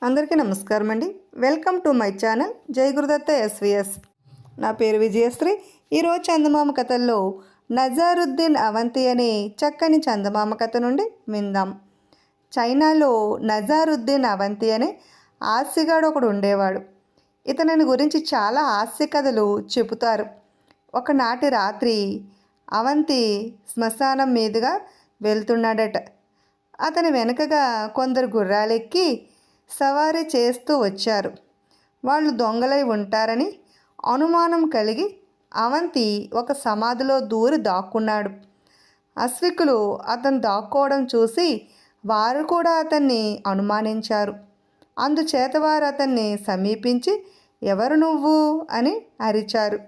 అందరికీ నమస్కారం అండి. వెల్కమ్ టు మై ఛానల్ జై గురుదత్త ఎస్విఎస్. నా పేరు విజయశ్రీ. ఈరోజు చందమామ కథల్లో నజారుద్దీన్ అవంతి అనే చక్కని చందమామ కథ నుండి విందాం. చైనాలో నజారుద్దీన్ అవంతి అనే హాస్యగాడు ఒకడు ఉండేవాడు. ఇతని గురించి చాలా హాస్య కథలు చెబుతారు. ఒకనాటి రాత్రి అవంతి శ్మశానం మీదుగా వెళ్తున్నాడట. అతని వెనుకగా కొందరు గుర్రాలెక్కి సవారీ చేస్తూ వచ్చారు. వాళ్ళు దొంగలై ఉంటారని అనుమానం కలిగి అవంతి ఒక సమాధిలో దూరి దాక్కున్నాడు. అశ్వికులు అతను దాక్కోవడం చూసి వారు కూడా అతన్ని అనుమానించారు. అందుచేత వారు అతన్ని సమీపించి ఎవరు నువ్వు అని అరిచారు.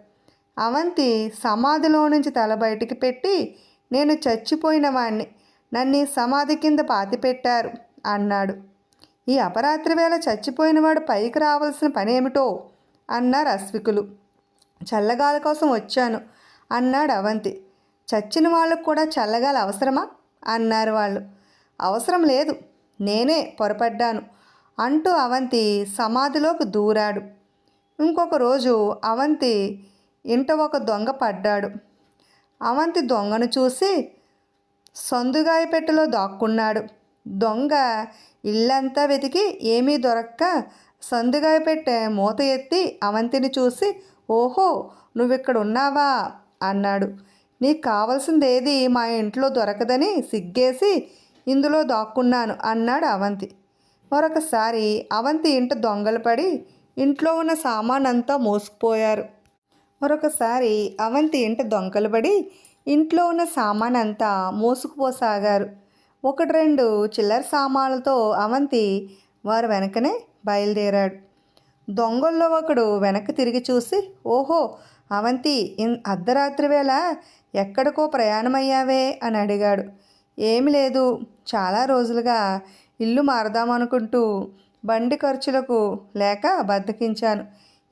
అవంతి సమాధిలో నుంచి తల బయటికి పెట్టి నేను చచ్చిపోయిన వాణ్ణి, నన్ను సమాధి కింద పాతిపెట్టారు అన్నాడు. ఈ అపరాత్రి వేళ చచ్చిపోయినవాడు పైకి రావాల్సిన పని ఏమిటో అన్నారు అశ్వికులు. చల్లగాలి కోసం వచ్చాను అన్నాడు అవంతి. చచ్చిన వాళ్ళకు కూడా చల్లగాలి అవసరమా అన్నారు వాళ్ళు. అవసరం లేదు, నేనే పొరపడ్డాను అంటూ అవంతి సమాధిలోకి దూరాడు. ఇంకొక రోజు అవంతి ఇంట ఒక దొంగ పడ్డాడు. అవంతి దొంగను చూసి సందుగాయ పెట్టెలో దాక్కున్నాడు. దొంగ ఇల్లంతా వెతికి ఏమీ దొరక్క సందుగాయ పెట్టె మూత ఎత్తి అవంతిని చూసి ఓహో నువ్విక్కడ ఉన్నావా అన్నాడు. నీకు కావలసిందేది మా ఇంట్లో దొరకదని సిగ్గేసి ఇందులో దాక్కున్నాను అన్నాడు అవంతి. మరొకసారి అవంతి ఇంట దొంగలు పడి ఇంట్లో ఉన్న సామానంతా మోసుకుపోయారు. మరొకసారి అవంతి ఇంట దొంగలు పడి ఇంట్లో ఉన్న సామానంతా మోసుకుపోసాగారు. ఒకటి రెండు చిల్లర సామాన్లతో అవంతి వారు వెనకనే బయలుదేరాడు. దొంగల్లో ఒకడు వెనక్కి తిరిగి చూసి ఓహో అవంతి, అర్ధరాత్రి వేళ ఎక్కడికో ప్రయాణమయ్యావే అని అడిగాడు. ఏమి లేదు, చాలా రోజులుగా ఇల్లు మారదామనుకుంటూ బండి ఖర్చులకు లేక బద్దకించాను.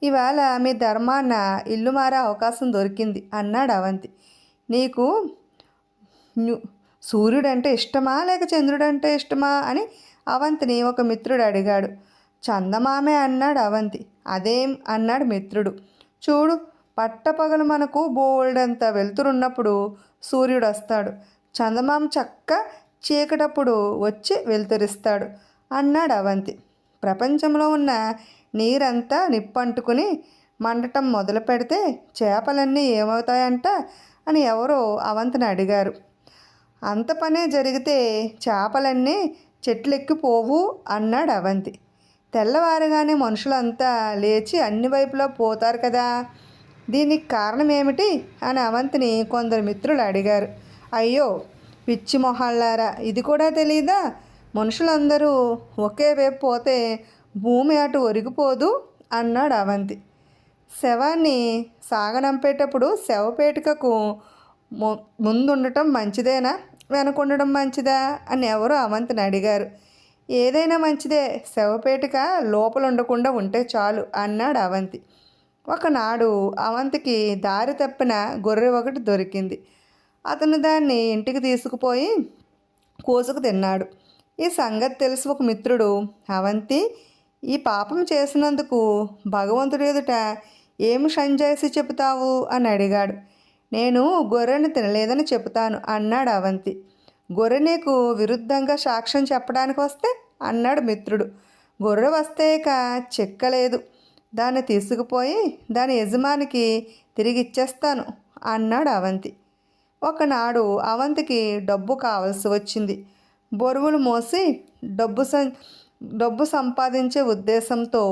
ఇవాళ మీ ధర్మాన్న ఇల్లు మారే అవకాశం దొరికింది అన్నాడు అవంతి. నీకు సూర్యుడంటే ఇష్టమా లేక చంద్రుడంటే ఇష్టమా అని అవంతిని ఒక మిత్రుడు అడిగాడు. చందమామే అన్నాడు అవంతి. అదేం అన్నాడు మిత్రుడు. చూడు, పట్టపగలు మనకు బోల్డంత వెలుతురున్నప్పుడు సూర్యుడు వస్తాడు, చందమామ చక్క చీకటప్పుడు వచ్చి వెలుతురిస్తాడు అన్నాడు అవంతి. ప్రపంచంలో ఉన్న నీరంతా నిప్పంటుకుని మండటం మొదలు పెడితే చేపలన్నీ ఏమవుతాయంట అని ఎవరో అవంతిని అడిగారు. అంత పనే జరిగితే చేపలన్నీ చెట్లెక్కిపోవు అన్నాడు అవంతి. తెల్లవారుగానే మనుషులంతా లేచి అన్ని వైపులా పోతారు కదా, దీనికి కారణం ఏమిటి అని అవంతిని కొందరు మిత్రులు అడిగారు. అయ్యో పిచ్చి మొహాళ్ళారా, ఇది కూడా తెలీదా? మనుషులందరూ ఒకే వైపు పోతే భూమి అటు ఒరిగిపోదు అన్నాడు అవంతి. శవాన్ని సాగనంపేటప్పుడు శవపేటికకు ముందుండటం మంచిదేనా వెనకుండడం మంచిదా అని ఎవరో అవంతిని అడిగారు. ఏదైనా మంచిదే, శవపేటిక లోపల ఉండకుండా ఉంటే చాలు అన్నాడు అవంతి. ఒకనాడు అవంతికి దారి తప్పిన గొర్రె ఒకటి దొరికింది. అతను దాన్ని ఇంటికి తీసుకుపోయి కోసుకు తిన్నాడు. ఈ సంగతి తెలిసి ఒక మిత్రుడు అవంతి, ఈ పాపం చేసినందుకు భగవంతుడి ఎదుట ఏమి సంజాయిషి చెబుతావు అని అడిగాడు. నేను గొర్రెను తినలేదని చెబుతాను అన్నాడు అవంతి. గొర్రె నీకు విరుద్ధంగా సాక్ష్యం చెప్పడానికి వస్తే అన్నాడు మిత్రుడు. గొర్రె వస్తేక చెక్కలేదు, దాన్ని తీసుకుపోయి దాని యజమానికి తిరిగి ఇచ్చేస్తాను అన్నాడు అవంతి. ఒకనాడు అవంతికి డబ్బు కావలసి వచ్చింది. బరువులు మోసి డబ్బు సంపాదించే ఉద్దేశంతో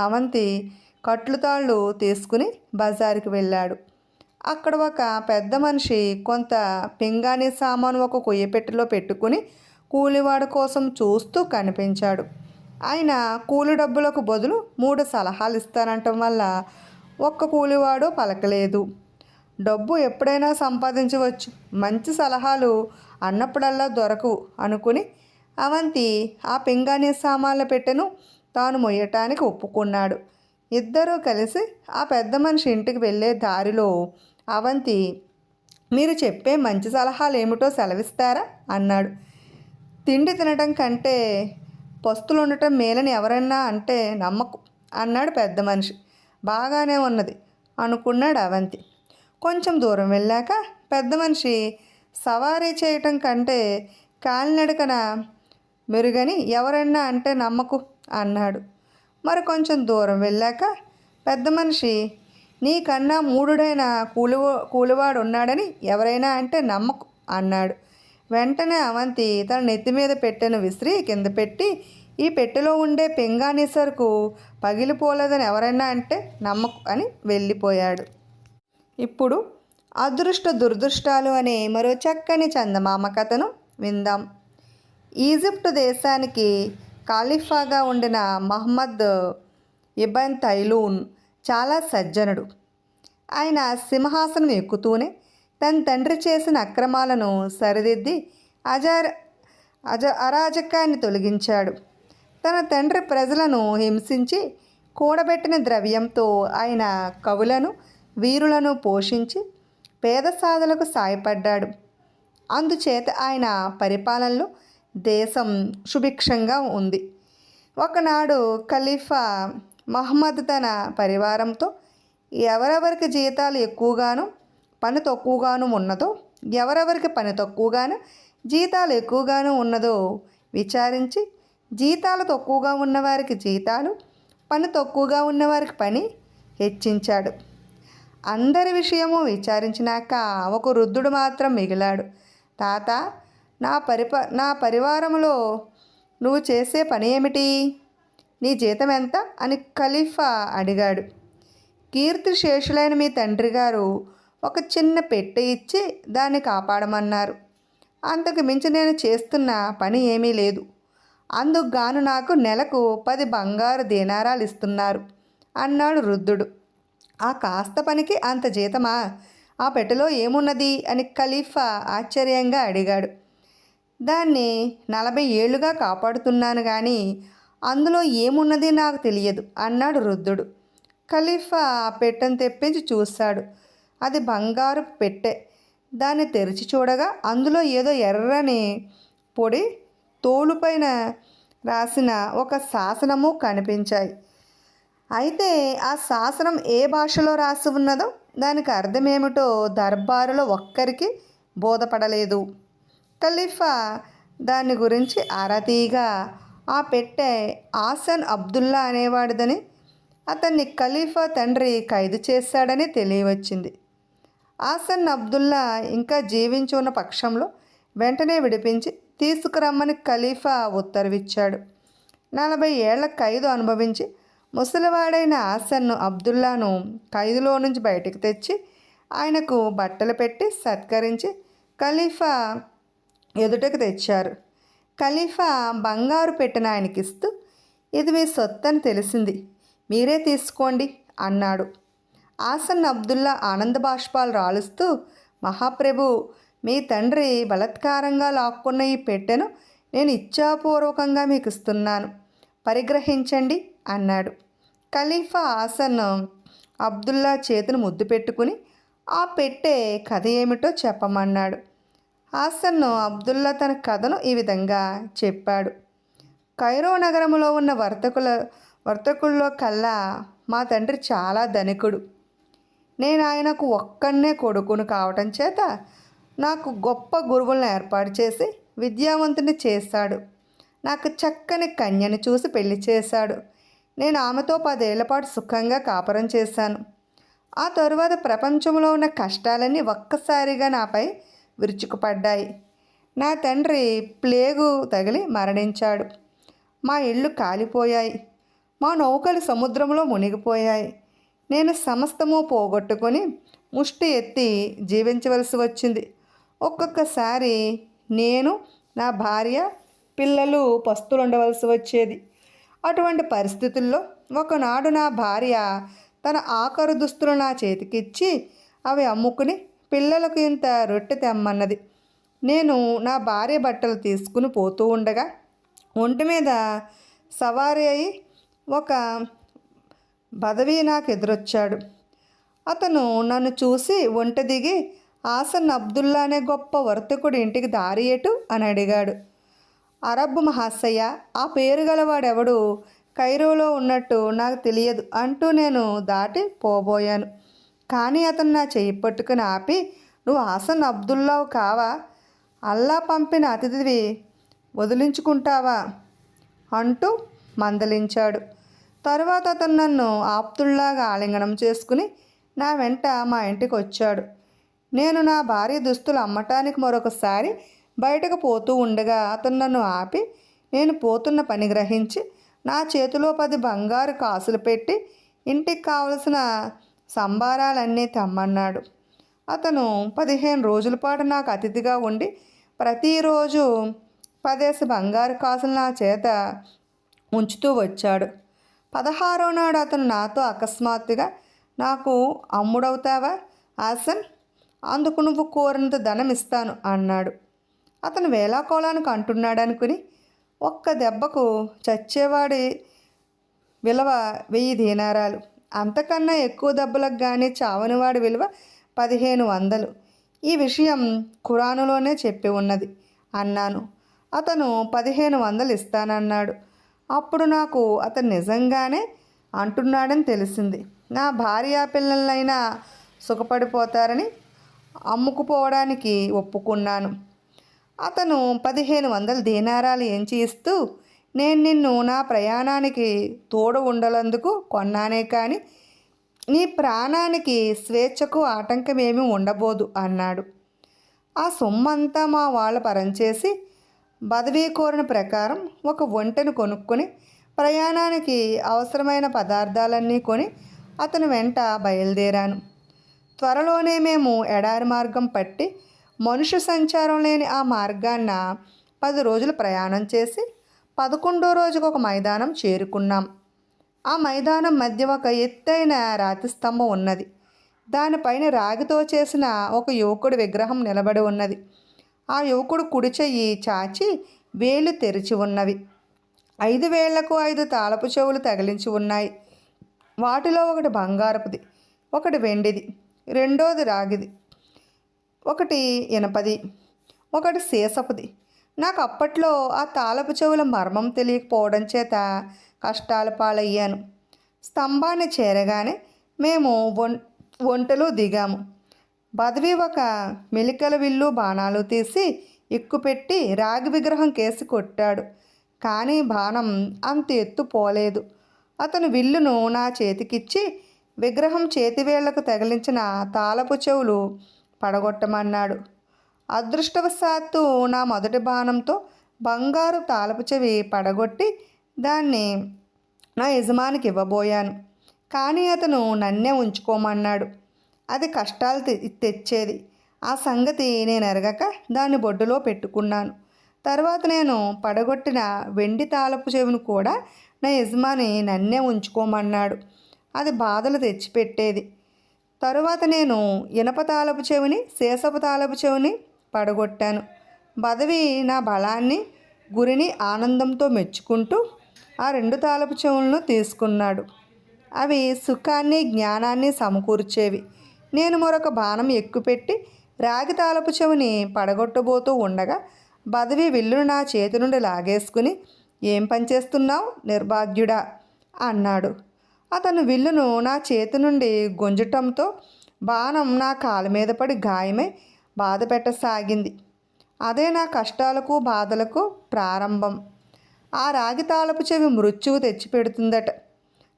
అవంతి కట్లుతాళ్ళు తీసుకుని బజారుకి వెళ్ళాడు. అక్కడ ఒక పెద్ద మనిషి కొంత పింగాణి సామాను ఒక కొయ్యపెట్టెలో పెట్టుకుని కూలివాడు కోసం చూస్తూ కనిపించాడు. ఆయన కూలి డబ్బులకు బదులు 3 సలహాలు ఇస్తానంటం వల్ల ఒక్క కూలివాడు పలకలేదు. డబ్బు ఎప్పుడైనా సంపాదించవచ్చు, మంచి సలహాలు అన్నప్పుడల్లా దొరకవు అనుకుని అవంతి ఆ పింగాణి సామాన్ల పెట్టెను తాను మొయ్యటానికి ఒప్పుకున్నాడు. ఇద్దరూ కలిసి ఆ పెద్ద మనిషి ఇంటికి వెళ్ళే దారిలో అవంతి, మీరు చెప్పే మంచి సలహాలు ఏమిటో సెలవిస్తారా అన్నాడు. తిండి తినడం కంటే పస్తులు ఉండటం మేలని ఎవరన్నా అంటే నమ్మకు అన్నాడు పెద్ద మనిషి. బాగానే ఉన్నది అనుకున్నాడు అవంతి. కొంచెం దూరం వెళ్ళాక పెద్ద మనిషి సవారీ చేయటం కంటే కాలినడకన మెరుగని ఎవరన్నా అంటే నమ్మకు అన్నాడు. మరి కొంచెం దూరం వెళ్ళాక పెద్ద మనిషి నీకన్నా మూఢుడైన కూలివాడు ఉన్నాడని ఎవరైనా అంటే నమ్మకు అన్నాడు. వెంటనే అవంతి తన నెత్తి మీద పెట్టెను విసిరి కింద పెట్టి ఈ పెట్టెలో ఉండే పింగాణి సరుకు పగిలిపోలేదని ఎవరైనా అంటే నమ్మకు అని వెళ్ళిపోయాడు. ఇప్పుడు అదృష్ట దురదృష్టాలు అనే మరో చక్కని చందమామ కథను విందాం. ఈజిప్ట్ దేశానికి ఖలీఫాగా ఉండిన మహమ్మద్ ఇబన్ తైలూన్ చాలా సజ్జనుడు. ఆయన సింహాసనం ఎక్కుతూనే తన తండ్రి చేసిన అక్రమాలను సరిదిద్ది అరాజకాన్ని తొలగించాడు. తన తండ్రి ప్రజలను హింసించి కూడబెట్టిన ద్రవ్యంతో ఆయన కవులను వీరులను పోషించి పేద సాధులకు సాయపడ్డాడు. అందుచేత ఆయన పరిపాలనలో దేశం సుభిక్షంగా ఉంది. ఒకనాడు ఖలీఫా మహమ్మద్ తన పరివారంతో ఎవరెవరికి జీతాలు ఎక్కువగాను పని తక్కువగాను ఉన్నదో ఎవరెవరికి పని తక్కువగాను జీతాలు ఎక్కువగాను ఉన్నదో విచారించి జీతాలు తక్కువగా ఉన్నవారికి జీతాలు పని తక్కువగా ఉన్నవారికి పని హెచ్చించాడు. అందరి విషయము విచారించినాక ఒక వృద్ధుడు మాత్రం మిగిలాడు. తాత, నా పరివారంలో నువ్వు చేసే పని ఏమిటి? నీ జీతం ఎంత అని ఖలీఫా అడిగాడు. కీర్తిశేషులైన మీ తండ్రి గారు ఒక చిన్న పెట్టె ఇచ్చి దాన్ని కాపాడమన్నారు. అంతకు మించి నేను చేస్తున్న పని ఏమీ లేదు. అందుకు గాను నాకు నెలకు 10 బంగారు దీనారాలు ఇస్తున్నారు అన్నాడు వృద్ధుడు. ఆ కాస్త పనికి అంత జీతమా? ఆ పెట్టెలో ఏమున్నది అని ఖలీఫా ఆశ్చర్యంగా అడిగాడు. దాన్ని 40 ఏళ్లుగా కాపాడుతున్నాను కానీ అందులో ఏమున్నది నాకు తెలియదు అన్నాడు వృద్ధుడు. ఖలీఫా ఆ పెట్టెను తెప్పించి చూశాడు. అది బంగారు పెట్టె. దాన్ని తెరిచి చూడగా అందులో ఏదో ఎర్రని పొడి తోలుపైన రాసిన ఒక శాసనము కనిపించాయి. అయితే ఆ శాసనం ఏ భాషలో రాసి ఉన్నదో దానికి అర్థమేమిటో దర్బారులో ఒక్కరికి బోధపడలేదు. ఖలీఫా దాని గురించి ఆరా తీయగా ఆ పెట్టె ఆసన్ అబ్దుల్లా అనేవాడిదని, అతన్ని ఖలీఫా తండ్రి ఖైదు చేశాడని తెలియవచ్చింది. ఆసన్ అబ్దుల్లా ఇంకా జీవించి ఉన్న పక్షంలో వెంటనే విడిపించి తీసుకురమ్మని ఖలీఫా ఉత్తర్విచ్చాడు. 40 ఏళ్ల ఖైదు అనుభవించి ముసలివాడైన ఆసన్ను అబ్దుల్లాను ఖైదులో నుంచి బయటకు తెచ్చి ఆయనకు బట్టలు పెట్టి సత్కరించి ఖలీఫా ఎదుటకు తెచ్చారు. ఖలీఫా బంగారు పెట్టెను ఆయనకిస్తూ ఇది మీ సొత్తని తెలిసింది, మీరే తీసుకోండి అన్నాడు. ఆసన్ అబ్దుల్లా ఆనంద బాష్పాలు రాలుస్తూ మహాప్రభు, మీ తండ్రి బలత్కారంగా లాక్కున్న ఈ పెట్టెను నేను ఇచ్ఛాపూర్వకంగా మీకు ఇస్తున్నాను, పరిగ్రహించండి అన్నాడు. ఖలీఫా ఆసన్ అబ్దుల్లా చేతిని ముద్దు పెట్టుకుని ఆ పెట్టె కథ ఏమిటో చెప్పమన్నాడు. ఆసన్ అబ్దుల్లా తన కథను ఈ విధంగా చెప్పాడు. కైరో నగరంలో ఉన్న వర్తకుల్లో కల్లా మా తండ్రి చాలా ధనికుడు. నేను ఆయనకు ఒక్కనే కొడుకును కావటం చేత నాకు గొప్ప గురువులను ఏర్పాటు చేసి విద్యావంతుని చేశాడు. నాకు చక్కని కన్యను చూసి పెళ్లి చేశాడు. నేను ఆమెతో 10 ఏళ్ల పాటు సుఖంగా కాపురం చేశాను. ఆ తరువాత ప్రపంచంలో ఉన్న కష్టాలన్నీ ఒక్కసారిగా నాపై విరుచుకుపడ్డాయి. నా తండ్రి ప్లేగు తగిలి మరణించాడు. మా ఇళ్ళు కాలిపోయాయి. మా నౌకలు సముద్రంలో మునిగిపోయాయి. నేను సమస్తము పోగొట్టుకొని ముష్టి ఎత్తి జీవించవలసి వచ్చింది. ఒక్కొక్కసారి నేను, నా భార్య, పిల్లలు పస్తులు ఉండవలసి వచ్చేది. అటువంటి పరిస్థితుల్లో ఒకనాడు నా భార్య తన ఆఖరు దుస్తులు నా చేతికిచ్చి అవి అమ్ముకుని పిల్లలకు ఇంత రొట్టె తెమ్మన్నది. నేను నా భార్య బట్టలు తీసుకుని పోతూ ఉండగా ఒంటి మీద సవారీ అయి ఒక బదవీ నాకు ఎదురొచ్చాడు. అతను నన్ను చూసి ఒంటె దిగి ఆసన్ అబ్దుల్లా అనే గొప్ప వర్తకుడి ఇంటికి దారి ఎటు అని అడిగాడు. అరబ్ మహాశయ, ఆ పేరు గలవాడెవడు కైరోలో ఉన్నట్టు నాకు తెలియదు అంటూ నేను దాటి పోబోయాను. కానీ అతను నా చెయ్యి పట్టుకుని ఆపి, నువ్వు హసన్ అబ్దుల్లావు కావా? అల్లా పంపిన అతిథివి వదిలించుకుంటావా అంటూ మందలించాడు. తరువాత అతను నన్ను ఆప్తుల్లాగా ఆలింగనం చేసుకుని నా వెంట మా ఇంటికి వచ్చాడు. నేను నా భార్య దుస్తులు అమ్మటానికి మరొకసారి బయటకు పోతూ ఉండగా అతను నన్ను ఆపి, నేను పోతున్న పని గ్రహించి నా చేతిలో 10 బంగారు కాసులు పెట్టి ఇంటికి కావలసిన సంబారాలన్నీ తెమ్మన్నాడు. అతను 15 రోజుల పాటు నాకు అతిథిగా ఉండి ప్రతిరోజు 10 బంగారు కాసులు నా చేత ఉంచుతూ వచ్చాడు. 16వ నాడు అతను నాతో అకస్మాత్తుగా, నాకు అమ్ముడవుతావా హాసన్? అందుకు నువ్వు కోరినంత ధనం ఇస్తాను అన్నాడు. అతను వేలాకోలానికి అంటున్నాడనుకుని ఒక్క దెబ్బకు చచ్చేవాడి విలువ 1000 దీనారాలు, అంతకన్నా ఎక్కువ దెబ్బలకు కానీ చావనివాడి విలువ 1500. ఈ విషయం ఖురానులోనే చెప్పి ఉన్నది అన్నాను. అతను 1500 ఇస్తానన్నాడు. అప్పుడు నాకు అతను నిజంగానే అంటున్నాడని తెలిసింది. నా భార్య పిల్లలైనా సుఖపడిపోతారని అమ్ముకుపోవడానికి ఒప్పుకున్నాను. అతను 1500 దీనారాలు ఎంచి ఇస్తూ, నేను నిన్ను నా ప్రయాణానికి తోడు ఉండలందుకు కొన్నానే కానీ నీ ప్రాణానికి స్వేచ్ఛకు ఆటంకమేమీ ఉండబోదు అన్నాడు. ఆ సొమ్మంతా మా వాళ్ళు పరంచేసి బదవీ కోరిన ప్రకారం ఒక ఒంటెను కొనుక్కొని ప్రయాణానికి అవసరమైన పదార్థాలన్నీ కొని అతని వెంట బయలుదేరాను. త్వరలోనే మేము ఎడారి మార్గం పట్టి మనుష్య సంచారం లేని ఆ మార్గాన్న 10 రోజులు ప్రయాణం చేసి 11వ రోజుకు ఒక మైదానం చేరుకున్నాం. ఆ మైదానం మధ్య ఒక ఎత్తైన రాతి స్తంభం ఉన్నది. దానిపైన రాగితో చేసిన ఒక యువకుడి విగ్రహం నిలబడి ఉన్నది. ఆ యువకుడు కుడి చెయ్యి చాచి వేలు తెరిచి ఉన్నవి. 5 వేళ్లకు 5 తాళపు చెవులు తగిలించి ఉన్నాయి. వాటిలో ఒకటి బంగారపుది, ఒకటి వెండిది, రెండోది రాగిది, ఒకటి ఇనపది, ఒకటి సీసపుది. నాకు అప్పట్లో ఆ తాళపు చెవుల మర్మం తెలియకపోవడం చేత కష్టాల పాలయ్యాను. స్తంభాన్ని చేరగానే మేము ఒంటెలో దిగాము. బదవి ఒక మెలికల విల్లు బాణాలు తీసి ఎక్కుపెట్టి రాగి విగ్రహం కేసి కొట్టాడు. కానీ బాణం అంత ఎత్తు పోలేదు. అతను విల్లును నా చేతికిచ్చి విగ్రహం చేతివేళ్లకు తగిలించిన తాళపు చెవులు పడగొట్టమన్నాడు. అదృష్టవశాత్తు నా మొదటి బాణంతో బంగారు తాళపు చెవి పడగొట్టి దాన్ని నా యజమానికి ఇవ్వబోయాను. కానీ అతను నన్నే ఉంచుకోమన్నాడు. అది కష్టాలు తెచ్చేది. ఆ సంగతి నేను ఎరగక దాన్ని బొడ్డులో పెట్టుకున్నాను. తర్వాత నేను పడగొట్టిన వెండి తాళపు చెవిని కూడా నా యజమాని నన్నే ఉంచుకోమన్నాడు. అది బాధలు తెచ్చిపెట్టేది. తరువాత నేను ఇనప తాళపు చెవిని, సీసపు తాళపు చెవిని పడగొట్టాను. బదవి నా బలాన్ని, గురిని ఆనందంతో మెచ్చుకుంటూ ఆ 2 తాళపు చెవులను తీసుకున్నాడు. అవి సుఖాన్ని, జ్ఞానాన్ని సమకూర్చేవి. నేను మరొక బాణం ఎక్కుపెట్టి రాగి తాళపు చెవిని పడగొట్టబోతూ ఉండగా బదవి విల్లును నా చేతి నుండి లాగేసుకుని, ఏం పనిచేస్తున్నావు నిర్భాగ్యుడా అన్నాడు. అతను విల్లును నా చేతి నుండి గుంజటంతో బాణం నా కాళ్ళ మీద పడి గాయమై బాధ పెట్టసాగింది. అదే నా కష్టాలకు, బాధలకు ప్రారంభం. ఆ రాగి తాళపు చెవి మృత్యువు తెచ్చిపెడుతుందట.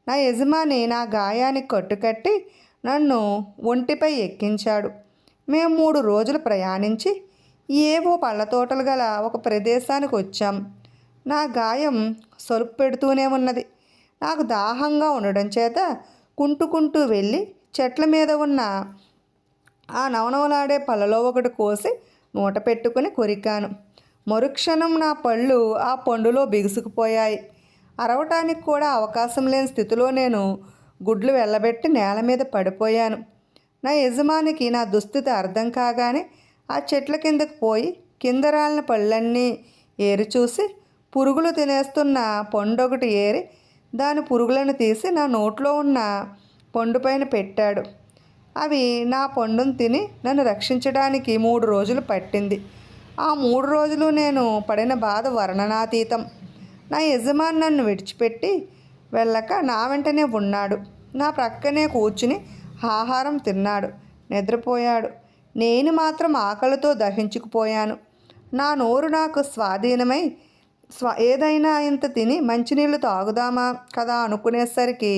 నా యజమాని నా గాయానికి కట్టుకట్టి నన్ను ఒంటిపై ఎక్కించాడు. మేము 3 రోజులు ప్రయాణించి ఏవో పళ్ళ తోటలు గల ఒక ప్రదేశానికి వచ్చాం. నా గాయం సొలుపు పెడుతూనే ఉన్నది. నాకు దాహంగా ఉండడం చేత కుంటుకుంటూ వెళ్ళి చెట్ల మీద ఉన్న ఆ నవనవలాడే పళ్ళలో ఒకటి కోసి నూట పెట్టుకుని కొరికాను. మరుక్షణం నా పళ్ళు ఆ పండులో బిగుసుకుపోయాయి. అరవటానికి కూడా అవకాశం లేని స్థితిలో నేను గుడ్లు వెళ్ళబెట్టి నేల మీద పడిపోయాను. నా యజమానికి నా దుస్థితి అర్థం కాగానే ఆ చెట్ల కిందకు పోయి కింద రాలిన పళ్ళన్నీ ఏరి చూసి పురుగులు తినేస్తున్న పండు ఒకటి ఏరి దాని పురుగులను తీసి నా నోట్లో ఉన్న పండు పైన పెట్టాడు. అవి నా పండును తిని నన్ను రక్షించడానికి 3 రోజులు పట్టింది. ఆ 3 రోజులు నేను పడిన బాధ వర్ణనాతీతం. నా యజమాని నన్ను విడిచిపెట్టి వెళ్ళక నా వెంటనే ఉన్నాడు. నా ప్రక్కనే కూర్చుని ఆహారం తిన్నాడు, నిద్రపోయాడు. నేను మాత్రం ఆకలితో దహించుకుపోయాను. నా నోరు నాకు స్వాధీనమై ఏదైనా ఇంత తిని మంచినీళ్ళు తాగుదామా కదా అనుకునేసరికి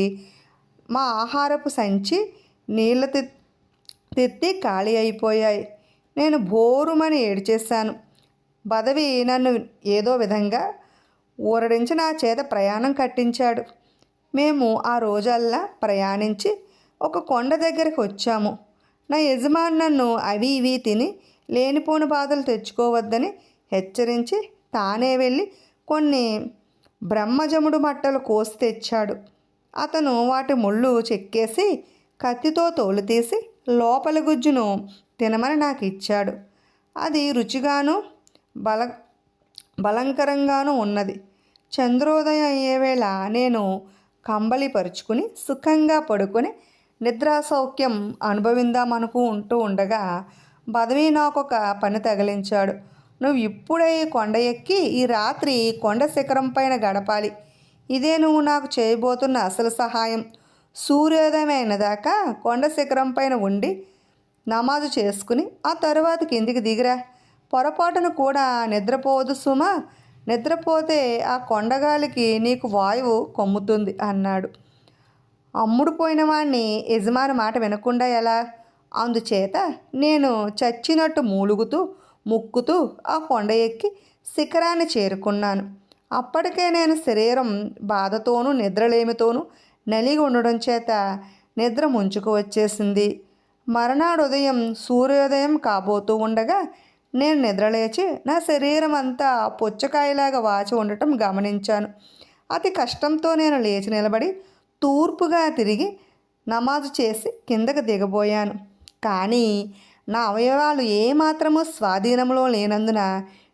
మా ఆహారపు సంచి నీళ్ళ తిత్తి ఖాళీ అయిపోయాయి. నేను బోరుమని ఏడ్చేశాను. బదవి నన్ను ఏదో విధంగా ఊరడించి నా చేత ప్రయాణం కట్టించాడు. మేము ఆ రోజల్లా ప్రయాణించి ఒక కొండ దగ్గరికి వచ్చాము. నా యజమాని నన్ను అవి ఇవి తిని లేనిపోని బాధలు తెచ్చుకోవద్దని హెచ్చరించి తానే వెళ్ళి కొన్ని బ్రహ్మజముడు మట్టలు కోసి తెచ్చాడు. అతను వాటి ముళ్ళు చెక్కేసి కత్తితో తోలు తీసి లోపల గుజ్జును తినమని నాకు ఇచ్చాడు. అది రుచిగాను బలంకరంగానూ ఉన్నది. చంద్రోదయం అయ్యే వేళ నేను కంబళి పరుచుకుని సుఖంగా పడుకొని నిద్రా సౌఖ్యం అనుభవిందామనుకుంటూ ఉండగా బదవి నాకొక పని తగిలించాడు. నువ్వు ఇప్పుడే కొండ ఎక్కి ఈ రాత్రి కొండ శిఖరం పైన గడపాలి. ఇదే నువ్వు నాకు చేయబోతున్న అసలు సహాయం. సూర్యోదయం అయిన దాకా కొండ శిఖరం పైన ఉండి నమాజు చేసుకుని ఆ తరువాత కిందికి దిగిరా. పొరపాటును కూడా నిద్రపోవద్దు సుమా. నిద్రపోతే ఆ కొండగాలికి నీకు వాయువు కొమ్ముతుంది అన్నాడు. అమ్ముడు పోయిన వాణ్ణి యజమాని మాట వినకుండా ఎలా? అందుచేత నేను చచ్చినట్టు మూలుగుతూ ముక్కుతూ ఆ కొండ ఎక్కి శిఖరాన్ని చేరుకున్నాను. అప్పటికే నేను శరీరం బాధతోనూ నిద్రలేమితోనూ నలిగి ఉండడం చేత నిద్ర ముంచుకు వచ్చేసింది. మరునాడు ఉదయం సూర్యోదయం కాబోతూ ఉండగా నేను నిద్రలేచి నా శరీరం అంతా పుచ్చకాయలాగా వాచి ఉండటం గమనించాను. అతి కష్టంతో నేను లేచి నిలబడి తూర్పుగా తిరిగి నమాజు చేసి కిందకు దిగబోయాను. కానీ నా అవయవాలు ఏమాత్రమూ స్వాధీనంలో లేనందున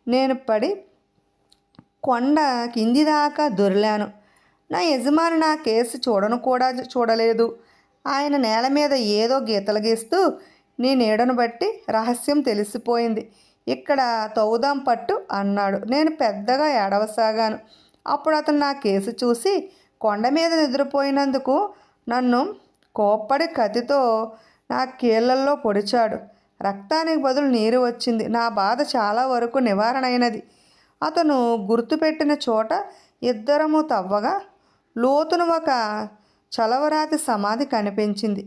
నేను పడి కొండ కింది దాకా దొర్లాను. నా యజమాని నా కేసు కూడా చూడలేదు. ఆయన నేల మీద ఏదో గీతలు గీస్తూ నీ నీడను బట్టి రహస్యం తెలిసిపోయింది, ఇక్కడ తవ్వుదాం పట్టు అన్నాడు. నేను పెద్దగా ఏడవసాగాను. అప్పుడు అతను నా కేసు చూసి కొండ మీద నిద్రపోయినందుకు నన్ను కోప్పడి కత్తితో నా కీళ్ళల్లో పొడిచాడు. రక్తానికి బదులు నీరు వచ్చింది. నా బాధ చాలా వరకు నివారణ అయినది. అతను గుర్తుపెట్టిన చోట ఇద్దరము తవ్వగా లోతున ఒక చలవరాతి సమాధి కనిపించింది.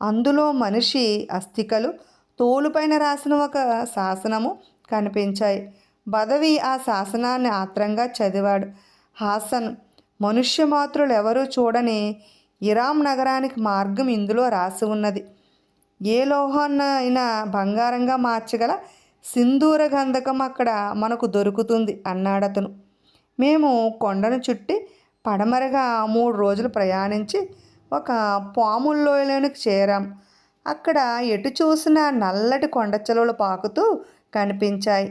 అందులో మనిషి అస్థికలు తోలుపైన రాసిన ఒక శాసనము కనిపించాయి. బదవి ఆ శాసనాన్ని ఆత్రంగా చదివాడు. హాసన్, మనుష్య మాతృలు ఎవరూ చూడని ఇరాం నగరానికి మార్గం ఇందులో రాసి ఉన్నది. ఏ లోహాన్నైనా బంగారంగా మార్చగల సింధూర గంధకం అక్కడ మనకు దొరుకుతుంది అన్నాడతను. మేము కొండను చుట్టి పడమరగా 3 రోజులు ప్రయాణించి ఒక పాముల్లోయలోనికి చేరాం. అక్కడ ఎటు చూసినా నల్లటి కొండచెలవులు పాకుతూ కనిపించాయి.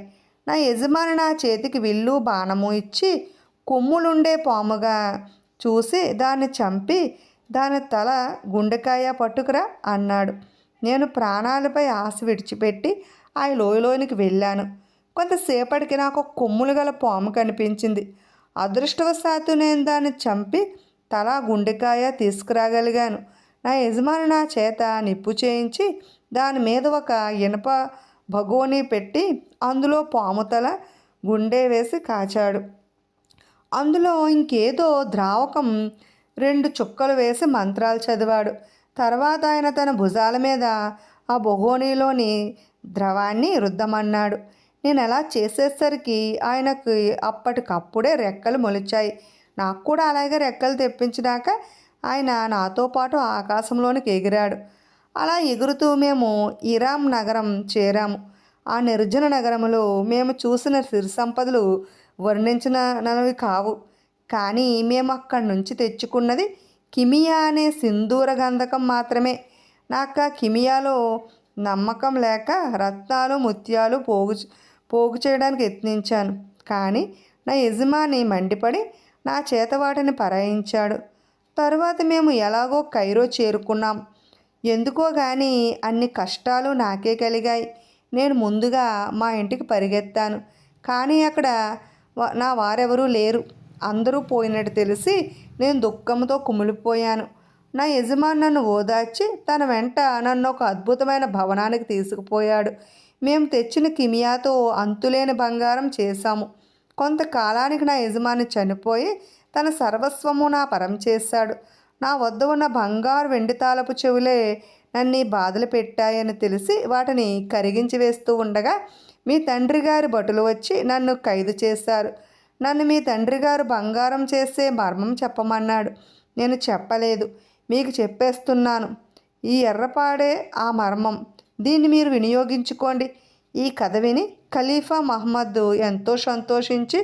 నా యజమాని నా చేతికి విల్లు బాణము ఇచ్చి కొమ్ములుండే పాముగా చూసి దాన్ని చంపి దాని తల గుండెకాయ పట్టుకురా అన్నాడు. నేను ప్రాణాలపై ఆశ విడిచిపెట్టి ఆ లోయలోనికి వెళ్ళాను. కొంతసేపటికి నాకు కొమ్ములు గల పాము కనిపించింది. అదృష్టవశాత్తు నేను దాన్ని చంపి తల గుండెకాయ తీసుకురాగలిగాను. నా యజమాని నా చేత నిప్పు చేయించి దాని మీద ఒక ఇనప భగోని పెట్టి అందులో పాము తల గుండె వేసి కాచాడు. అందులో ఇంకేదో ద్రావకం 2 చుక్కలు వేసి మంత్రాలు చదివాడు. తర్వాత ఆయన తన భుజాల మీద ఆ బొగోనీలోని ద్రవాన్ని రుద్దమన్నాడు. నేను అలా చేసేసరికి ఆయనకు అప్పటికప్పుడే రెక్కలు మొలిచాయి. నాకు కూడా అలాగే రెక్కలు తెప్పించినాక ఆయన నాతో పాటు ఆకాశంలోనికి ఎగిరాడు. అలా ఎగురుతూ మేము ఇరాం నగరం చేరాము. ఆ నిర్జన నగరంలో మేము చూసిన సిరి సంపదలు వర్ణించినవి కావు. కానీ మేము అక్కడి నుంచి తెచ్చుకున్నది కిమియా అనే సింధూర గంధకం మాత్రమే. నాకు ఆ కిమియాలో నమ్మకం లేక రత్నాలు ముత్యాలు పోగు చేయడానికి యత్నించాను. కానీ నా యజమాని మండిపడి నా చేత వాటిని పరాయించాడు. తరువాత మేము ఎలాగో కైరో చేరుకున్నాం. ఎందుకో కానీ అన్ని కష్టాలు నాకే కలిగాయి. నేను ముందుగా మా ఇంటికి పరిగెత్తాను. కానీ అక్కడ నా వారెవరూ లేరు. అందరూ పోయినట్టు తెలిసి నేను దుఃఖంతో కుమిలిపోయాను. నా యజమాని నన్ను ఓదార్చి తన వెంట నన్ను ఒక అద్భుతమైన భవనానికి తీసుకుపోయాడు. మేము తెచ్చిన కిమియాతో అంతులేని బంగారం చేశాము. కొంతకాలానికి నా యజమాని చనిపోయి తన సర్వస్వము నా పరం చేశాడు. నా వద్ద ఉన్న బంగారు వెండి తాళపు చెవులే నన్ను ఈ బాధలు పెట్టాయని తెలిసి వాటిని కరిగించి వేస్తూ ఉండగా మీ తండ్రి గారి భటులు వచ్చి నన్ను ఖైదు చేశారు. నన్ను మీ తండ్రి గారు బంగారం చేసే మర్మం చెప్పమన్నాడు. నేను చెప్పలేదు. మీకు చెప్పేస్తున్నాను. ఈ ఎర్రపాడే ఆ మర్మం. దీన్ని మీరు వినియోగించుకోండి. ఈ కథ విని ఖలీఫా మహమ్మద్ ఎంతో సంతోషించి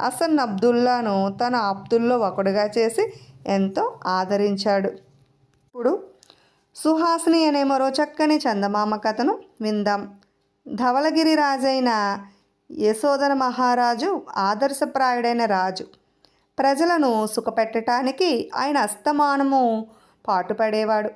హసన్ అబ్దుల్లాను తన ఆప్తుల్లో ఒకడుగా చేసి ఎంతో ఆదరించాడు. ఇప్పుడు సుహాసిని అనే మరో చక్కని చందమామ కథను విందాం. ధవళగిరి రాజైన యశోధన మహారాజు ఆదర్శప్రాయుడైన రాజు. ప్రజలను సుఖపెట్టడానికి ఆయన అస్తమానము పాటుపడేవాడు.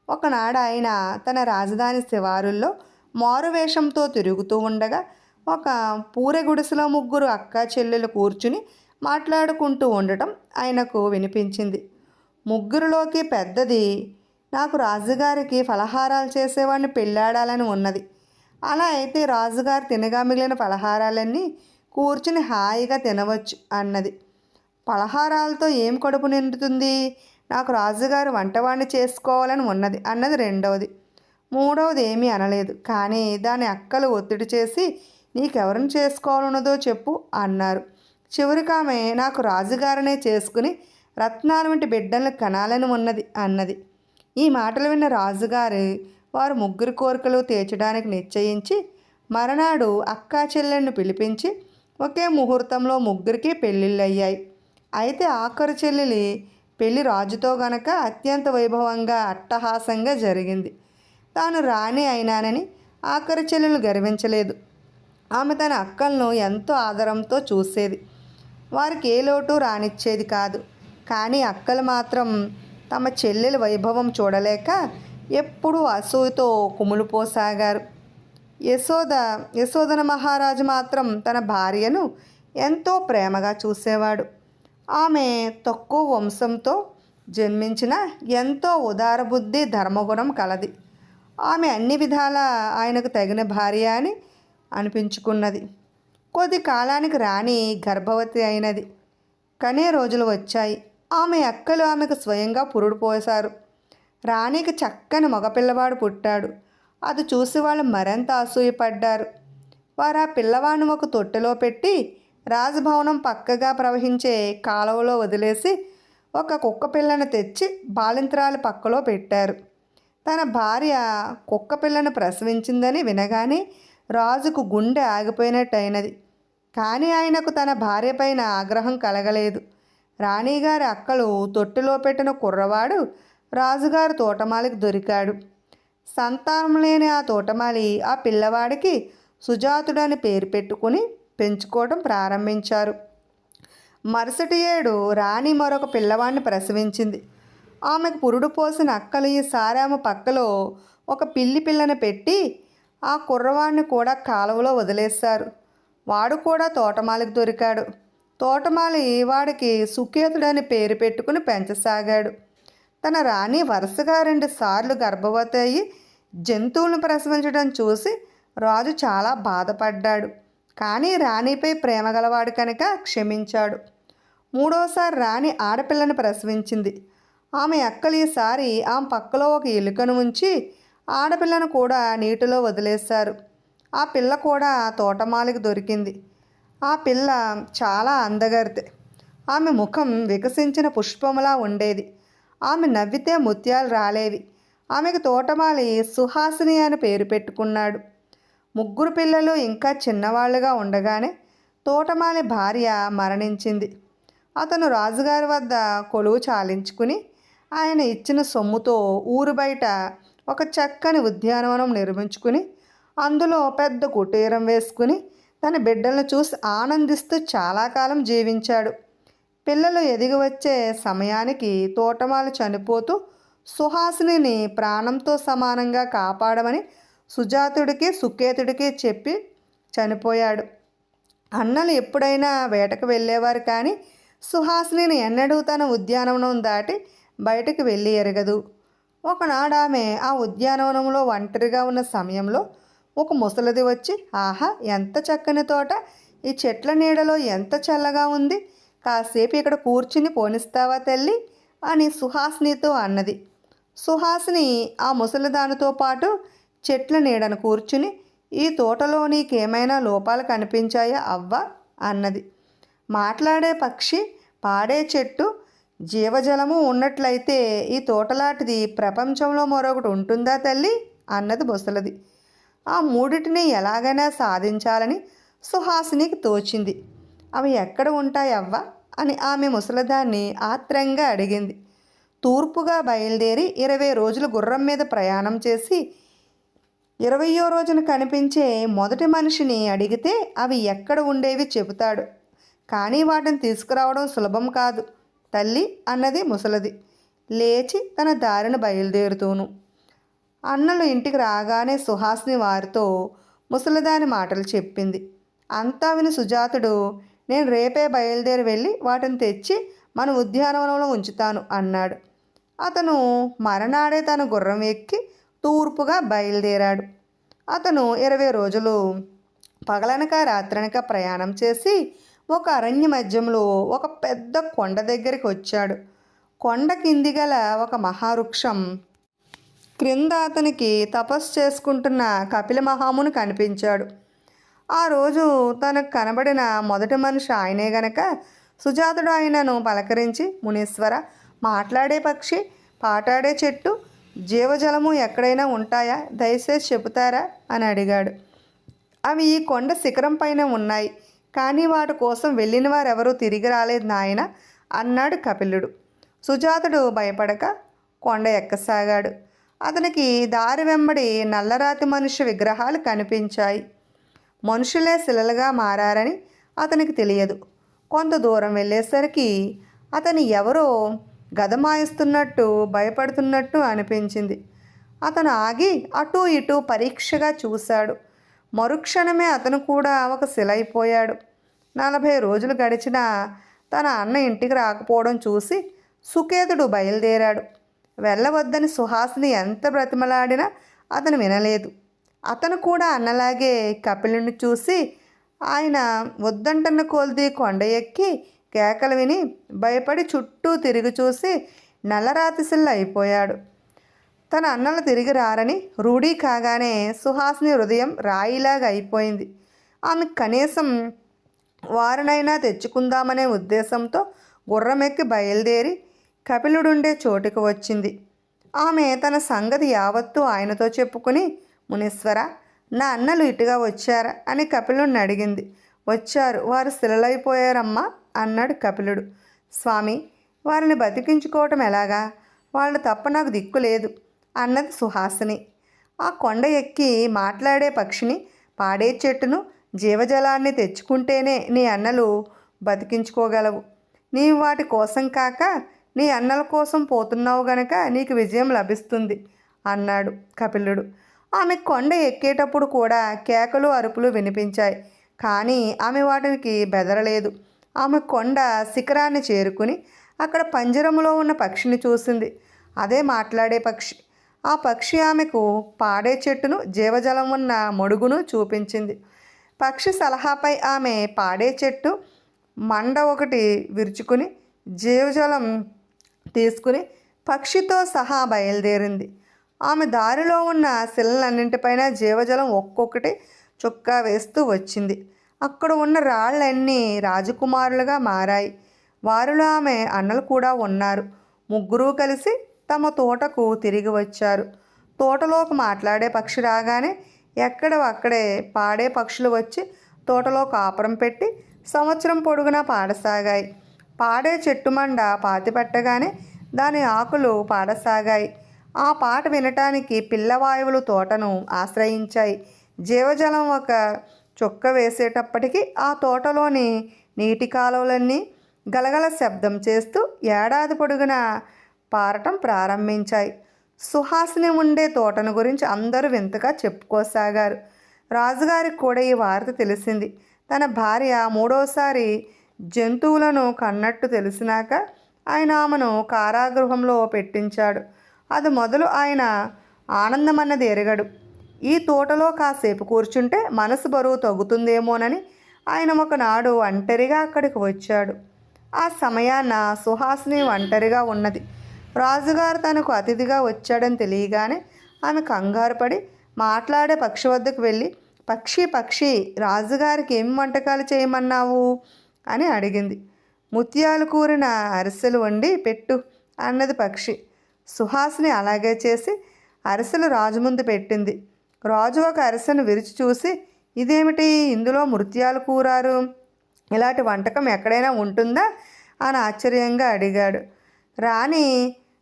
ఒకనాడు ఆయన తన రాజధాని శివారుల్లో మారువేషంతో తిరుగుతూ ఉండగా ఒక పూరె గుడిసెలో ముగ్గురు అక్కా చెల్లెలు కూర్చుని మాట్లాడుకుంటూ ఉండటం ఆయనకు వినిపించింది. ముగ్గురిలోకి పెద్దది, నాకు రాజుగారికి ఫలహారాలు చేసేవాడిని పెళ్ళాడాలని ఉన్నది. అలా అయితే రాజుగారు తినగా మిగిలిన ఫలహారాలన్నీ కూర్చుని హాయిగా తినవచ్చు అన్నది. ఫలహారాలతో ఏం కడుపు నిండుతుంది? నాకు రాజుగారు వంటవాడిని చేసుకోవాలని ఉన్నది అన్నది రెండవది. మూడవది ఏమీ అనలేదు. కానీ దాని అక్కలు ఒత్తిడి చేసి నీకెవరిని చేసుకోవాలన్నదో చెప్పు అన్నారు. చివరికి ఆమె నాకు రాజుగారనే చేసుకుని రత్నాల వంటి బిడ్డలను కనాలని ఉన్నది అన్నది. ఈ మాటలు విన్న రాజుగారు వారు ముగ్గురి కోరికలు తీర్చడానికి నిశ్చయించి మరునాడు అక్కా చెల్లెలను పిలిపించి ఒకే ముహూర్తంలో ముగ్గురికి పెళ్ళిళ్ళు అయ్యాయి. అయితే ఆఖరు చెల్లెలి పెళ్లి రాజుతో గనక అత్యంత వైభవంగా అట్టహాసంగా జరిగింది. తాను రాణి అయినానని ఆఖరి చెల్లెలు గర్వించలేదు. ఆమె తన అక్కలను ఎంతో ఆదరంతో చూసేది. వారికి ఏ లోటు రానిచ్చేది కాదు. కానీ అక్కలు మాత్రం తమ చెల్లెల వైభవం చూడలేక ఎప్పుడూ అసూయతో కుమిలిపోసాగారు. యశోధన మహారాజు మాత్రం తన భార్యను ఎంతో ప్రేమగా చూసేవాడు. ఆమె తక్కువ వంశంతో జన్మించిన ఎంతో ఉదారబుద్ధి ధర్మగుణం కలది. ఆమె అన్ని విధాలా ఆయనకు తగిన భార్య అని అనిపించుకున్నది. కొద్ది కాలానికి రాణి గర్భవతి అయినది. కనే రోజులు వచ్చాయి. ఆమె అక్కలు ఆమెకు స్వయంగా పురుడు పోశారు. రాణికి చక్కని మగపిల్లవాడు పుట్టాడు. అది చూసి వాళ్ళు మరింత అసూయపడ్డారు. వారు ఆ పిల్లవాడిని ఒక తొట్టెలో పెట్టి రాజభవనం పక్కగా ప్రవహించే కాలువలో వదిలేసి ఒక కుక్క పిల్లను తెచ్చి బాలింత్రాల పక్కలో పెట్టారు. తన భార్య కుక్క పిల్లను ప్రసవించిందని వినగానే రాజుకు గుండె ఆగిపోయినట్టయినది. కానీ ఆయనకు తన భార్య పైన ఆగ్రహం కలగలేదు. రాణిగారి అక్కలు తొట్టిలో పెట్టిన కుర్రవాడు రాజుగారి తోటమాలికి దొరికాడు. సంతానం లేని ఆ తోటమాలి ఆ పిల్లవాడికి సుజాతుడని పేరు పెట్టుకుని పెంచుకోవడం ప్రారంభించారు. మరుసటి ఏడు రాణి మరొక పిల్లవాడిని ప్రసవించింది. ఆమెకు పురుడు పోసిన అక్కలు ఈసారి ఆమె పక్కలో ఒక పిల్లి పిల్లను పెట్టి ఆ కుర్రవాడిని కూడా కాలువలో వదిలేశారు. వాడు కూడా తోటమాలికి దొరికాడు. తోటమాలి వాడికి సుకేతుడని పేరు పెట్టుకుని పెంచసాగాడు. తన రాణి వరుసగా 2 సార్లు గర్భవతి అయ్యి జంతువులను ప్రసవించడం చూసి రాజు చాలా బాధపడ్డాడు. కానీ రాణిపై ప్రేమ గలవాడు కనుక క్షమించాడు. 3వసారి రాణి ఆడపిల్లను ప్రసవించింది. ఆమె అక్కలు ఈసారి ఆమె పక్కలో ఒక ఎలుకను ఉంచి ఆడపిల్లను కూడా నీటిలో వదిలేశారు. ఆ పిల్ల కూడా తోటమాలికి దొరికింది. ఆ పిల్ల చాలా అందగర్తె. ఆమె ముఖం వికసించిన పుష్పములా ఉండేది. ఆమె నవ్వితే ముత్యాలు రాలేవి. ఆమెకు తోటమాలి సుహాసిని అని పేరు పెట్టుకున్నాడు. ముగ్గురు పిల్లలు ఇంకా చిన్నవాళ్లుగా ఉండగానే తోటమాలి భార్య మరణించింది. అతను రాజుగారి వద్ద కొలువు చాలించుకుని ఆయన ఇచ్చిన సొమ్ముతో ఊరు బయట ఒక చక్కని ఉద్యానవనం నిర్మించుకుని అందులో పెద్ద కుటీరం వేసుకుని తన బిడ్డలను చూసి ఆనందిస్తూ చాలా కాలం జీవించాడు. పిల్లలు ఎదిగి వచ్చే సమయానికి తోటమాలి చనిపోతూ సుహాసినిని ప్రాణంతో సమానంగా కాపాడమని సుజాతుడికి సుకేతుడికి చెప్పి చనిపోయాడు. అన్నలు ఎప్పుడైనా వేటకు వెళ్ళేవారు, కానీ సుహాసిని ఎన్నడూ తన ఉద్యానవనం దాటి బయటకు వెళ్ళి ఎరగదు. ఒకనాడు ఆమె ఆ ఉద్యానవనంలో ఒంటరిగా ఉన్న సమయంలో ఒక ముసలిది వచ్చి, ఆహా, ఎంత చక్కని తోట, ఈ చెట్ల నీడలో ఎంత చల్లగా ఉంది, కాసేపు ఇక్కడ కూర్చుని పోనిస్తావా తల్లి అని సుహాసినితో అన్నది. సుహాసిని ఆ ముసలిదానితో పాటు చెట్ల నీడను కూర్చుని, ఈ తోటలో నీకేమైనా లోపాలు కనిపించాయా అవ్వ అన్నది. మాట్లాడే పక్షి, పాడే చెట్టు, జీవజలము ఉన్నట్లయితే ఈ తోటలాంటిది ప్రపంచంలో మరొకటి ఉంటుందా తల్లి అన్నది ముసలిది. ఆ మూడిటిని ఎలాగైనా సాధించాలని సుహాసినికి తోచింది. అవి ఎక్కడ ఉంటాయవ్వ అని ఆమె ముసలిదాన్ని ఆత్రంగా అడిగింది. తూర్పుగా బయలుదేరి 20 రోజులు గుర్రం మీద ప్రయాణం చేసి 20వ రోజున కనిపించే మొదటి మనిషిని అడిగితే అవి ఎక్కడ ఉండేవి చెబుతాడు, కానీ వాటిని తీసుకురావడం సులభం కాదు తల్లి అన్నది ముసలిది, లేచి తన దారిని బయలుదేరుతూను. అన్నలు ఇంటికి రాగానే సుహాసిని వారితో ముసలిదాని మాటలు చెప్పింది. అంతా విని సుజాతుడు, నేను రేపే బయలుదేరి వెళ్ళి వాటిని తెచ్చి మన ఉద్యానవనంలో ఉంచుతాను అన్నాడు. అతను మరనాడే తన గుర్రం ఎక్కి తూర్పుగా బయలుదేరాడు. అతను 20 రోజులు పగలనక రాత్రనక ప్రయాణం చేసి ఒక అరణ్య మధ్యంలో ఒక పెద్ద కొండ దగ్గరికి వచ్చాడు. కొండ కింది గల ఒక మహావృక్షం క్రింద అతనికి తపస్సు చేసుకుంటున్న కపిల మహాముని కనిపించాడు. ఆ రోజు తనకు కనబడిన మొదటి మనిషి ఆయనే గనక సుజాతుడు ఆయనను పలకరించి, మునీశ్వర, మాట్లాడే పక్షి, పాటాడే చెట్టు, జీవజలము ఎక్కడైనా ఉంటాయా, దయచేసి చెబుతారా అని అడిగాడు. అవి ఈ కొండ శిఖరం పైన ఉన్నాయి, కానీ వాటి కోసం వెళ్ళిన వారెవరూ తిరిగి రాలేదు నాయన అన్నాడు కపిలుడు. సుజాతుడు భయపడక కొండ ఎక్కసాగాడు. అతనికి దారి వెంబడి నల్లరాతి మనుష్య విగ్రహాలు కనిపించాయి. మనుషులే శిలలుగా మారారని అతనికి తెలియదు. కొంత దూరం వెళ్ళేసరికి అతని ఎవరో గదమాయిస్తున్నట్టు భయపడుతున్నట్టు అనిపించింది. అతను ఆగి అటూ ఇటూ పరీక్షగా చూశాడు. మరుక్షణమే అతను కూడా ఒక శిల అయిపోయాడు. 40 రోజులు గడిచినా తన అన్న ఇంటికి రాకపోవడం చూసి సుకేతుడు బయలుదేరాడు. వెళ్ళవద్దని సుహాసిని ఎంత బ్రతిమలాడినా అతను వినలేదు. అతను కూడా అన్నలాగే కపిలుని చూసి ఆయన వద్దంటన్న కొలది కొండ ఎక్కి కేకలు విని భయపడి చుట్టూ తిరిగి చూసి నల్లరాతిసిల్ల అయిపోయాడు. తన అన్నలు తిరిగి రారని రూఢీ కాగానే సుహాసిని హృదయం రాయిలాగా అయిపోయింది. ఆమె కనీసం వారినైనా తెచ్చుకుందామనే ఉద్దేశంతో గుర్రమెక్కి బయలుదేరి కపిలుడుండే చోటుకు వచ్చింది. ఆమె తన సంగతి యావత్తూ ఆయనతో చెప్పుకుని, మునీశ్వర, నా అన్నలు ఇటుగా వచ్చారా అని కపిలుడిని అడిగింది. వచ్చారు, వారు శిలలైపోయారమ్మా అన్నాడు కపిలుడు. స్వామి, వారిని బతికించుకోవటం ఎలాగా, వాళ్ళు తప్ప నాకు దిక్కు లేదు అన్నది సుహాసిని. ఆ కొండ ఎక్కి మాట్లాడే పక్షిని, పాడే చెట్టును, జీవజలాన్ని తెచ్చుకుంటేనే నీ అన్నలు బతికించుకోగలవు. నీవు వాటి కోసం కాక నీ అన్నల కోసం పోతున్నావు గనక నీకు విజయం లభిస్తుంది అన్నాడు కపిలుడు. ఆమె కొండ ఎక్కేటప్పుడు కూడా కేకలు అరుపులు వినిపించాయి, కానీ ఆమె వాటికి బెదరలేదు. ఆమె కొండ శిఖరాన్ని చేరుకుని అక్కడ పంజరములో ఉన్న పక్షిని చూసింది. అదే మాట్లాడే పక్షి. ఆ పక్షి ఆమెకు పాడే చెట్టును, జీవజలం ఉన్న మడుగును చూపించింది. పక్షి సలహాపై ఆమె పాడే చెట్టు మండ ఒకటి విరుచుకుని జీవజలం తీసుకుని పక్షితో సహా బయలుదేరింది. ఆమె దారిలో ఉన్న శిలలన్నింటిపైన జీవజలం ఒక్కొక్కటి చుక్కా వేస్తూ వచ్చింది. అక్కడ ఉన్న రాళ్ళన్నీ రాజకుమారులుగా మారాయి. వారిలో ఆమె అన్నలు కూడా ఉన్నారు. ముగ్గురు కలిసి తమ తోటకు తిరిగి వచ్చారు. తోటలోకి మాట్లాడే పక్షి రాగానే అక్కడే పాడే పక్షులు వచ్చి తోటలో కాపురం పెట్టి సంవత్సరం పొడుగునా పాడసాగాయి. పాడే చెట్టు మండ పాతిపెట్టగానే దాని ఆకులు పాడసాగాయి. ఆ పాట వినటానికి పిల్లవాయువులు తోటను ఆశ్రయించాయి. జీవజలం ఒక చుక్క వేసేటప్పటికీ ఆ తోటలోని నీటి కాలువలన్నీ గలగల శబ్దం చేస్తూ ఏడాది పొడుగునా పారటం ప్రారంభించాయి. సుహాసిని ఉండే తోటను గురించి అందరూ వింతగా చెప్పుకోసాగారు. రాజుగారికి కూడా ఈ వార్త తెలిసింది. తన భార్య మూడోసారి జంతువులను కన్నట్టు తెలిసినాక ఆయన ఆమెను కారాగృహంలో పెట్టించాడు. అది మొదలు ఆయన ఆనందమన్నది ఎరగడు. ఈ తోటలో కాసేపు కూర్చుంటే మనసు బరువు తగ్గుతుందేమోనని ఆయన ఒకనాడు ఒంటరిగా అక్కడికి వచ్చాడు. ఆ సమయాన సుహాసిని ఒంటరిగా ఉన్నది. రాజుగారు తనకు అతిథిగా వచ్చాడని తెలియగానే ఆమె కంగారు పడి మాట్లాడే పక్షి వద్దకు వెళ్ళి, పక్షి రాజుగారికి ఏం వంటకాలు చేయమన్నావు అని అడిగింది. ముత్యాలు కూరిన అరిసెలు వండి పెట్టు అన్నది పక్షి. సుహాసిని అలాగే చేసి అరిసెలు రాజు ముందు పెట్టింది. రాజు ఒక అరిసెను విరిచి చూసి, ఇదేమిటి, ఇందులో ముత్యాలు కూరారు, ఇలాంటి వంటకం ఎక్కడైనా ఉంటుందా అని ఆశ్చర్యంగా అడిగాడు. రాణి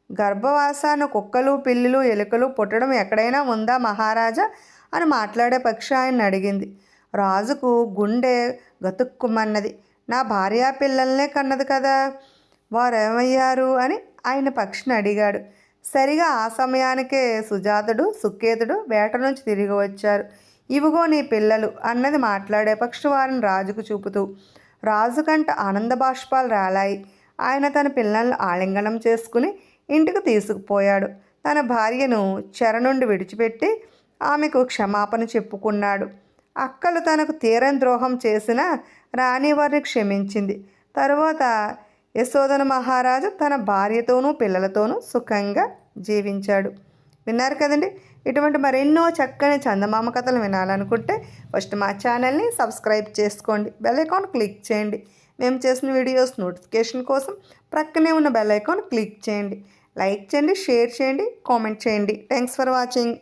గర్భవాసాన కుక్కలు పిల్లులు ఎలుకలు పుట్టడం ఎక్కడైనా ఉందా మహారాజా అని మాట్లాడే పక్షి ఆయన్ని అడిగింది. రాజుకు గుండె గతుక్కుమన్నది. నా భార్యా పిల్లల్నే కన్నది కదా, వారేమయ్యారు అని ఆయన పక్షిని అడిగాడు. సరిగా ఆ సమయానికే సుజాతుడు సుకేతుడు వేట నుంచి తిరిగి వచ్చారు. ఇవిగో నీ పిల్లలు అన్నది మాట్లాడే పక్షి వారిని రాజుకు చూపుతూ. రాజు కంట ఆనంద బాష్పాలు రాలాయి. ఆయన తన పిల్లలను ఆలింగనం చేసుకుని ఇంటికి తీసుకుపోయాడు. తన భార్యను చెర నుండి విడిచిపెట్టి ఆమెకు క్షమాపణ చెప్పుకున్నాడు. అక్కలు తనకు తీరని ద్రోహం చేసిన రాణివారిని క్షమించింది. తరువాత యశోధన మహారాజు తన భార్యతోనూ పిల్లలతోనూ సుఖంగా జీవించాడు. విన్నారు కదండి. ఇటువంటి మరెన్నో చక్కని చందమామ కథలు వినాలనుకుంటే ఫస్ట్ మా ఛానల్ని సబ్స్క్రైబ్ చేసుకోండి, బెల్ ఐకాన్ క్లిక్ చేయండి. మేము చేసిన వీడియోస్ నోటిఫికేషన్ కోసం ప్రక్కనే ఉన్న బెల్ ఐకాన్ క్లిక్ చేయండి. లైక్ చేయండి, షేర్ చేయండి, కామెంట్ చేయండి. Thanks for watching.